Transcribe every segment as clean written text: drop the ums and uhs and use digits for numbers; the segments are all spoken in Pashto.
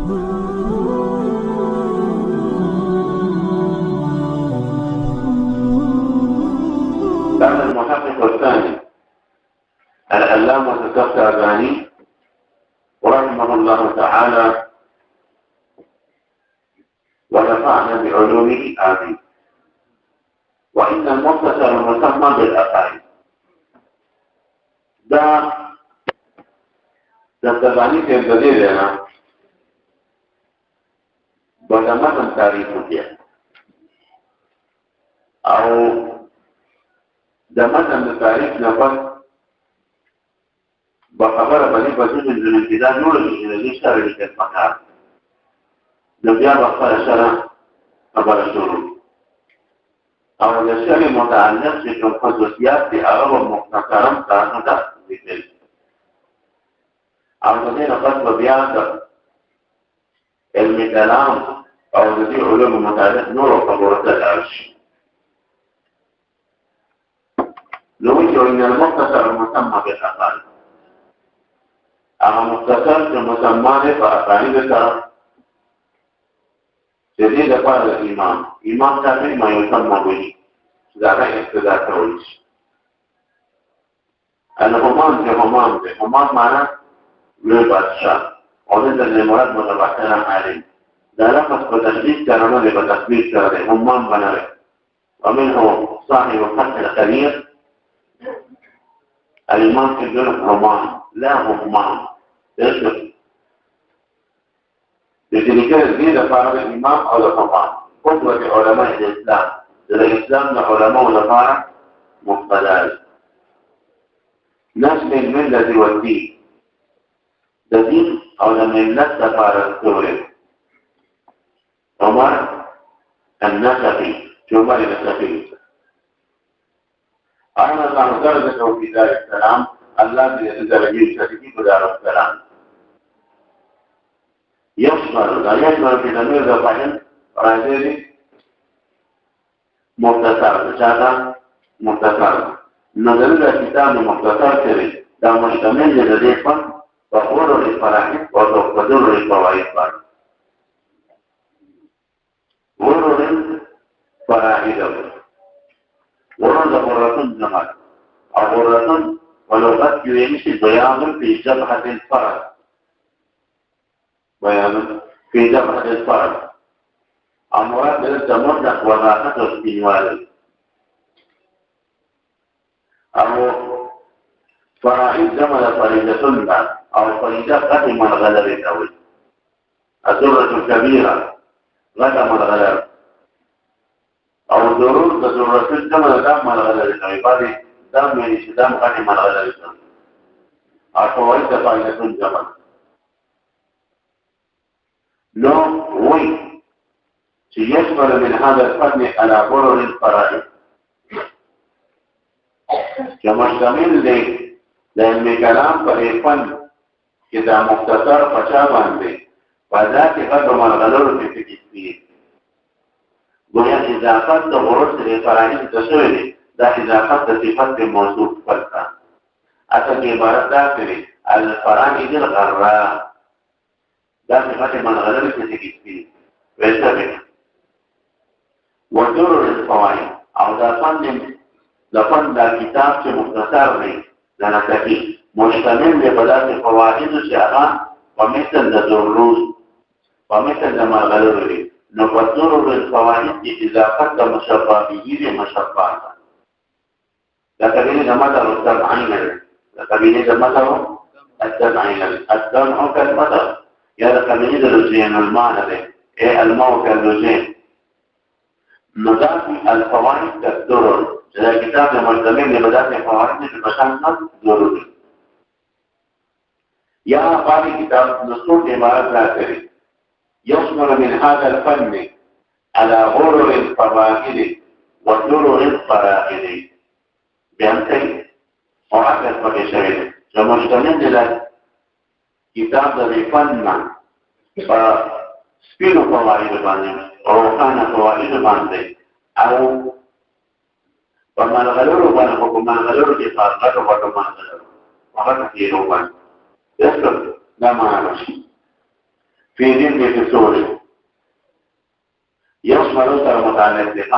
بعد المحقق الثاني العلامة الدكتور رحمه الله تعالى ونفعنا بعلومه آمين. وإن المختصر المسمى بالأقايد ده الزباني في الجديد هنا بدمت تاريخه أو دمت تاريخ نفس بخبر بني بسيط من الانتداد نور الإنجليزي شرع لكتمكار نبيا بخبر شرع قبل الشروع أو الشرع متعلق بخصوصيات أغلب مختصرا كانت ذكر أو الذين قصد بيان علم الكلام أو الذي علوم متعلق نور وقبورة العرش. نوجه إن المختصر المسمى بالأقل أما مختصر المسمى فأقاني بترى جديد قال الإمام إمام تابع ما يسمى به ذاك اقتداء توليش الهمام معنى للبادشاه ومن المراد متبعثنا عليه لا لفظ بتشديد كرمه بتثبيت كرمه همام بنره ومنه صاحب الفتح الكبير الإمام كبير همام لا همام يشبه لذلك الزيادة فارغ الإمام أو الهمام قدوة علماء الإسلام الإسلام علماء ونفارة مقتدال نسل الملة والدين الدين أو الملة تفارغ الثوري عمر النسفي عمر النسفي أنا الله درجته في دار السلام الله درجته في دار السلام يشمل في ضمير رفعين راجلي مختصر بشاطر مختصر نظر الكتاب مختصر كري دا مشتمل لديكم وقول للفراحين وتقدر للفوائد قول للفراحين ورد غرة الزمان أو غرة ولو قد يمشي بيان في جبهة الفرد بيان في جبهة الفرد أمرات للتمرد وغاقة السنوال أو فرائد جمل فريدة الله أو فريدة قدم الغلب الأول الدرة الكبيرة قدم الغلب أو الدروس الدرة الجمل دام الغلب الأول دام يعني دام قدم الغلب الأول الفوائد فريدة الجمل لو وين يشمل من هذا الفن على غرر الفرائض كمشتمل لعلم كلام فالفن إذا مختصر فشابه به فذات قدم الغلور في التكسير وهي إضافة غرور الفرائض تسويل ذا إضافة صفة موصوف فلسا أتى عبارة داخل الفرائض الغراء ذات قدم الغلور في التكسير ويستبق ودرر الفوائد أو لفن كتاب مختصر لنتكي مشتمل لبلاد فوائد شعران ومثل الدروس ومثل ما غلره نفضل الفوائد إذا قد مشبه به لمشبهات لكبير جماعة السبعين لكبير جماعة السبعين السبع كالمدى يا لكبير الرجين المعنى الماء كالرجين نضاف الفوائد كالدرر جدا كتاب مجتمل لبدات الفوائد بمشانة درر يا قال كتاب نصوص عبارة ذاكري يشمل من هذا الفن على غرر الفوائد ودرر الفرائد بأمثل وعكس فكشرين كمجتمل لك كتاب الفن سپینو فوائد باندې روحانه فوائد باندې او په مالغلو باندې په مالغلو کې فارغت او په مالغلو هغه کې روان یسر دا معنا شي فی ذکر فصول یشمل سره متعلق دی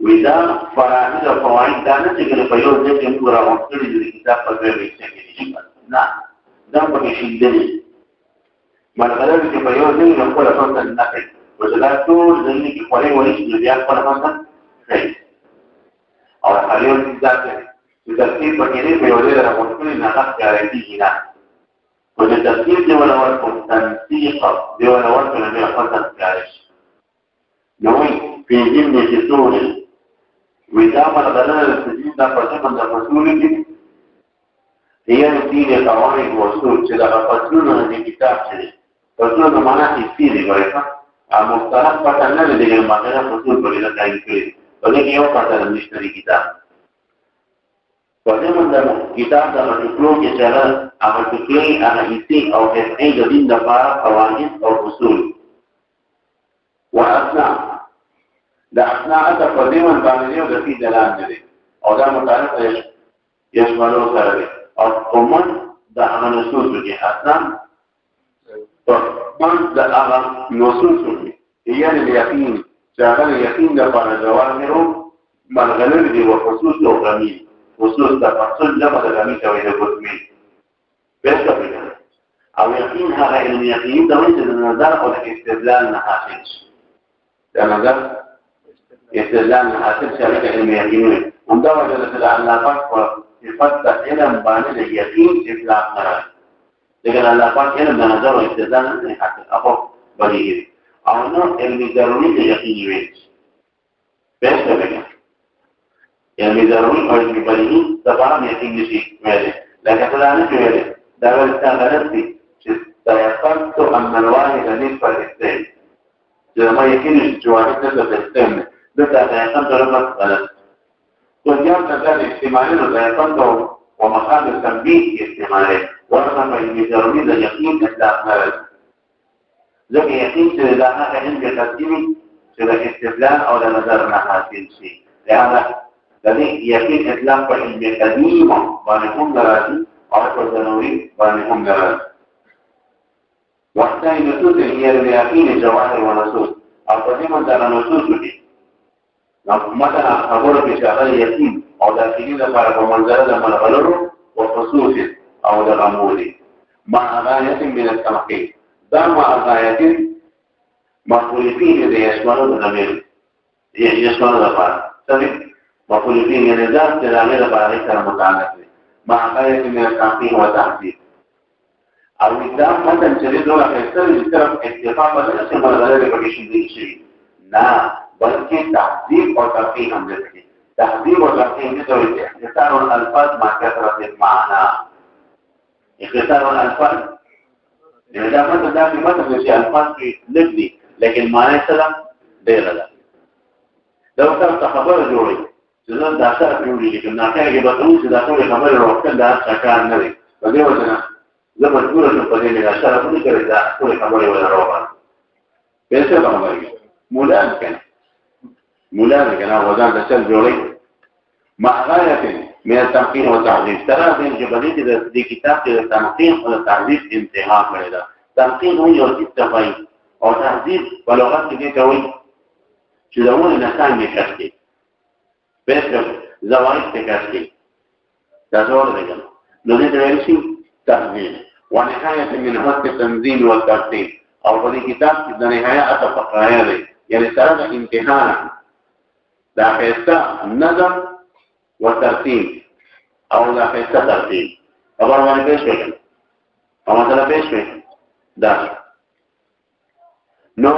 ودا فرائض او فواید دا نه چې په یو ځای کې موږ راوړل دي کتاب په دې کې کې نه دا په کې شیندلې مرغله چې په یو ځای کې خپل افغان نه کوي ودا ټول ځینې کې خوري ولې چې بیا خپل افغان کوي او هغه ځکه چې ترتیب په کې په یو ځای راوړل نه راځي کېږي نه په دې ترتیب دی ولور په تنسیق دی ولور په دې خپل ځای نو په دې کې څه ودا مرغله د دا پرته د فصول کې هي دې قواعد او اصول چې دا فصولونه د کتاب چې فصولونه معنا هیڅ دی ورته او مختلف پټنه دې د ماده فصول په لاره کې کړی په دې یو پټنه نشته د کتاب په دې باندې کتاب د ټولو کې چې هغه ټولې هغه هیڅ او هیڅ د دین د لپاره قواعد او اصول واثنا دا اثناء ته په دې باندې یو د فی دلال دی او دا متعلق یشملو سره دی او کومن د هغه نصوص کې اثناء په د هغه نصوص کې یعنی یقین چې هغه یقین د لپاره جوامرو مرغله دی او خصوص او غمی خصوص د تفصیل جمع د غمی کوي د قسمي بهته او یقین هغه علم یقین د نظر او د استدلال نه حاصل شي دا نظر استدلال حاصل شرک علم یقینی همدا وجه ده الله پاک په صفات علم باندې یقین اطلاق نه راځي دغه الله پاک علم د نظر او استدلال نه حاصل اخو بلیږي او نو علم ضروري دی یقیني وي پېښه ده علم ضروري او علم بلیږي د باندې یقین نشي ویل لکه څنګه نه ویل دا ولته غلط دي چې تيقنت ان الواحد نصف الاثنين لما يكون الجوانب نصف الاثنين ده تيقنت ربط غلط وجاب تدار احتمالين وتيقنت ومقام التنبيه احتمالين ورغم ان ضروري اليقين اطلاق نرد ذلك يقين سيدا هذا علم تقديمي سيدا استدلال او لنظر حاصل شيء لهذا ذلك يقين اطلاق علم قديم بانهم لرازي او ضروري بانهم لرازي وحتى النصوص هي اليقين جواهر ونصوص او قديما ده نصوص دي مثلا خبر في شغل يقين او داخلين لپاره په منظره د منغلرو او خصوص او د غمولي مع غايه من التمحيص دا مع غايه مخالفين دي يشملوا الضمير يشملوا لپاره صحیح مخالفين يعني ذات الضمير لپاره سره متعلق دي مع غايه من التمحيص والتحديد او دا مثلا چې دوه اکثر د طرف اتفاق بدل شي منغلره په کې شي نه بلکې تحذيب او تفهيم هم دي تحذيب او تفهيم دي اختصار الالفاظ مع كثرة المعنى اختصار الالفاظ دا مطلب دا په مطلب چې الفاظ کې لګلي لیکن معنی سره ډېر ده دا څه خبره جوړي چې دا سره پیوړي چې نه کوي به ټول چې دا ټول خبره راوړل دا څنګه نه وي په دې وجه زه مجبور یم په دې نه اشاره کوم چې دا ټول خبره ولا راوړل به څه به وایي مولانا كان وزان دسل جوړي مع غايه من التنقيح والتعذيب ترى دې جبلي د کتاب کې تنقيح او تعذيب انتها کړی دا تنقيح هو یو اتفاقي او تعذيب په لغت کې کوي چې داونه نه څنګه کړي به زوایت کړي دا ډول دی نو دې ویل شي تعذيب ونهايه من حق التنزيل والترتيب او په دې کتاب کې د نهایت فقرایا دی یعنی سره د امتحان دا فیصله نظم و ترتیب او دا فیصله ترتیب خبر باندې پیش کړم او مثلا پیش کړم دا نو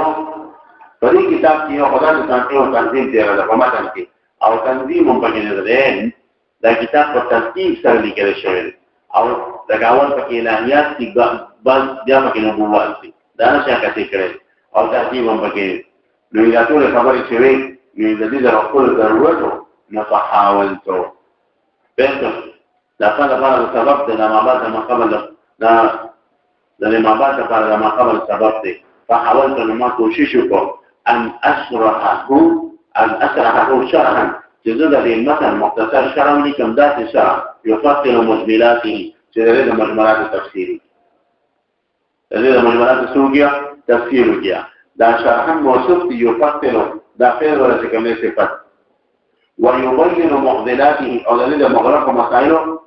په دې کتاب کې یو خدای د تنظیم او تنظیم دی راځي په متن کې او تنظیم هم پکې نه ده دا کتاب په ترتیب سره لیکل شوی او دا گاون پکې الهیات دي بل بیا پکې نبوات دي دا نشه کته کړي او ترتیب هم پکې نو دا ټول خبرې چې وي نو د دې راخول ضرورت نو تحاولتو بهتر دا لپاره سبب د ما بعد ما قبل دا د ما بعد لپاره ما قبل سبب دی فحاولت ان ما کوشش وکړم ان اشرحه شرحا جزء د المتن مختصر شرح لیکم ذات شرح يفصل مجملاته چې د مجملات تفسیری هذه مجملات سوقيا تفسير كيا دا شرحا موصوف يفصل دا فعل ولا تكمل صفات ويبين معضلاته او دليل مغرق مسائله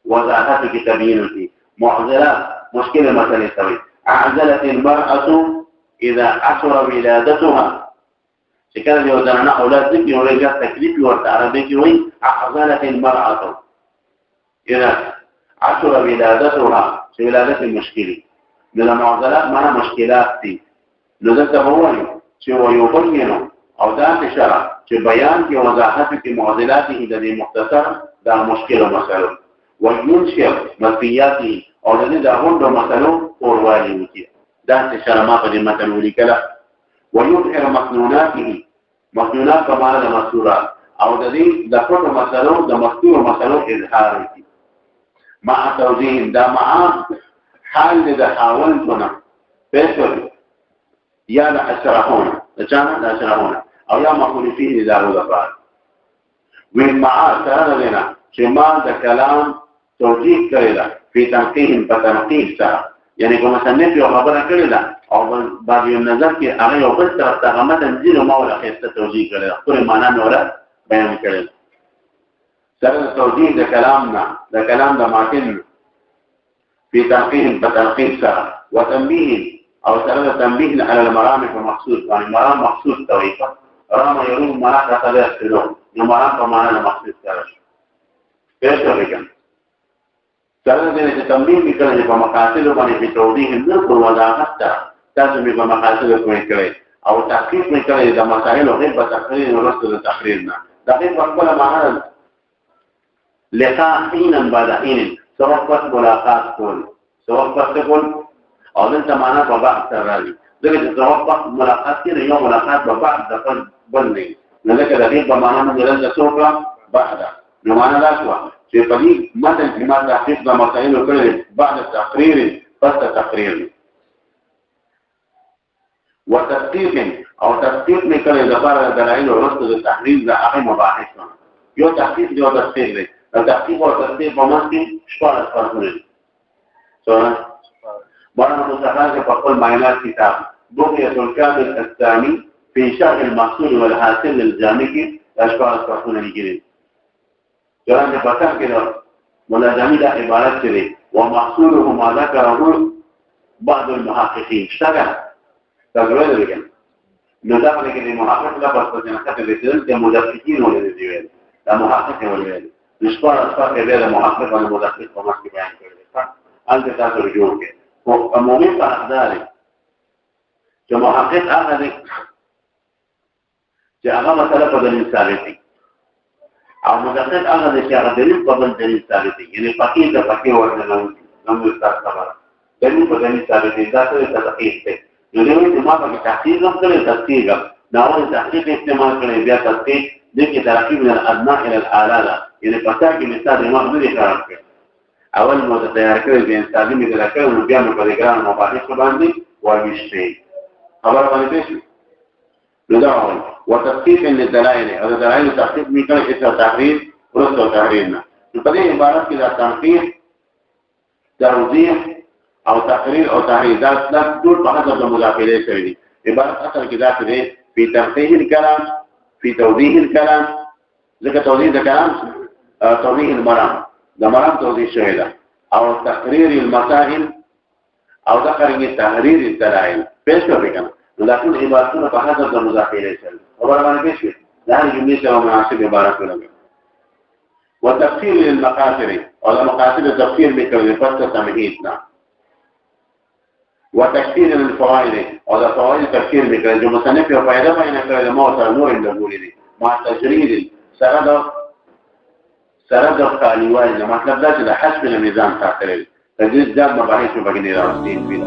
وضعها في تبيينه معضلات مشكله مثلا سوي اعزلت المراه اذا عثر ولادتها شكل يودعنا اولاد ذكي ورجع تكليف وتعربي وي اعزلت المراه اذا عثر ولادتها في ولاده المشكله من المعضلات معنى مشكلات دي نذكر هو شو يبين او ذات شرع چې بیان کې وضاحت کې معضلاته د مختصر دا مشکل مسائل وينشر مفياته او د دې د غوندو مسائلو اوروالي وکي دا چې شرع ما په دې متن ولیکله ويظهر مصنوناته مصنونات په معنا د مستورات او د دې د پټو مسائلو د مستور مسائلو اظهار وکي مع توضیح دا مع حال د حاولتنا بشر یا د اشرحون اچانه د اشرحون او یا مقول فيه لدارو دفعات والمعاد سرنا لنا شما دا كلام توجيه كريدا في تنقيه بتنقيه سرا يعني كما سنف يو خبرا كريدا او بعد يوم نظر كي اغي يو بس تغمى تنزيل مولا خيستا توجيه كريدا كل معنى نولا بيان كريدا سرنا توجيه دا كلامنا دا كلام دا معتن في تنقيه بتنقيه سرا وتنبيه او سرنا تنبيه على المرامج المقصود يعني مرام مقصود تويفة رام يروم مراحة تبع السلوم نمرام فمانا مقصود كرش كيف تبقى سرنا دينة تنبيه بكرة بمقاصده بني في توضيح النقل وضاحت تاسمي بمقاصده كوين كري او تحقيق من كري دا مسائل غير بتقرير ورسل تقريرنا دا غير بقبل معنا لقاء حينا بعد حين سوقت ملاقات كل سوقت كل او دلته معنا په بعض ترالي دغه توقع ملاقات کې یو ملاقات په بعض د بندې نه لکه د دې په معنا نه دلته څوکړه بعد نو معنا دا شو چې په دې متن کې ما تحقیق د مسائل کړل بعد تقریر پس تقریر وتدقيق او تدقيق نه کړل د لپاره دلایل ورسته د تحلیل د هغه مباحث یو تحقیق دی او تدقیق دی تحقیق او تدقیق په منځ کې شپږ فرقونه دي مولانا مصطفى کے فقل معینات کتاب بغیت الکامل الثانی في شرح المحصول والحاصل للجامع کی اشباح الفرقونه لګري ځان په پاتم کې مولا جامع د عبارت لري ومحصوله ما ذكره بعض المحققين اشتغل تجربه لري نو دا باندې کې محقق لا پس نه کته د مدققین ولې دی دا محقق ولې نشپار اسفار کې د محقق او مدقق په مخ کې بیان کړل انت تاسو جوړ کې وعمومي فأخذاري كمحقق أخذي كأغا مثلا فدليل ثابتي أو مدقق أخذي كأغا دليل فدليل ثابتي يعني فقيه كفقيه وردنا نمو يستاذ خبر دليل فدليل ثابتي ذاته تدقيق يقولون ما فكي تحقيق نمكن تدقيق ناول تحقيق استعمال كري بيا تدقيق ذلك ترقيب من الأدنى إلى الآلالة يعني فتاكي مثال ما غير كرام اول مو ته تیار کړل د انساني مدل کړو بیا نو په ګران مباحث باندې وایشته خبر باندې شي لداول وتحقيق للدلائل او دلائل تحقيق میکړي چې تحریر ورته تحریرنا په دې عبارت کې دا تحقیق توضیح او تقریر او تحریر دا ټول په حسب د مداخله کوي دي عبارت اصل کې دا دی په ترتیح الكلام في توضيح الكلام ذکر توضیح د کلام توضیح المرام دا مرام توضیح شویده او تقریر المسائل او تقریر تحریر الدلائل پیش کرده کنه لكن عبارتون په حسب د مداخله سره خبر باندې پیش کړي دا جملې سره مناسب عبارت ولګي وتفسير للمقاصد او د مقاصد تفسیر میکړي په تمهیدنا وتفسير للفوائد او د فوائد تفسیر میکړي چې مصنف یو فائدہ بیان کړی مو سره نور اندګولې دي ما تجرید سره د خالیوالي نه مطلب دا چې د حسب نظام ساتل دي تجدید د مباحث په بګنی راوستي وي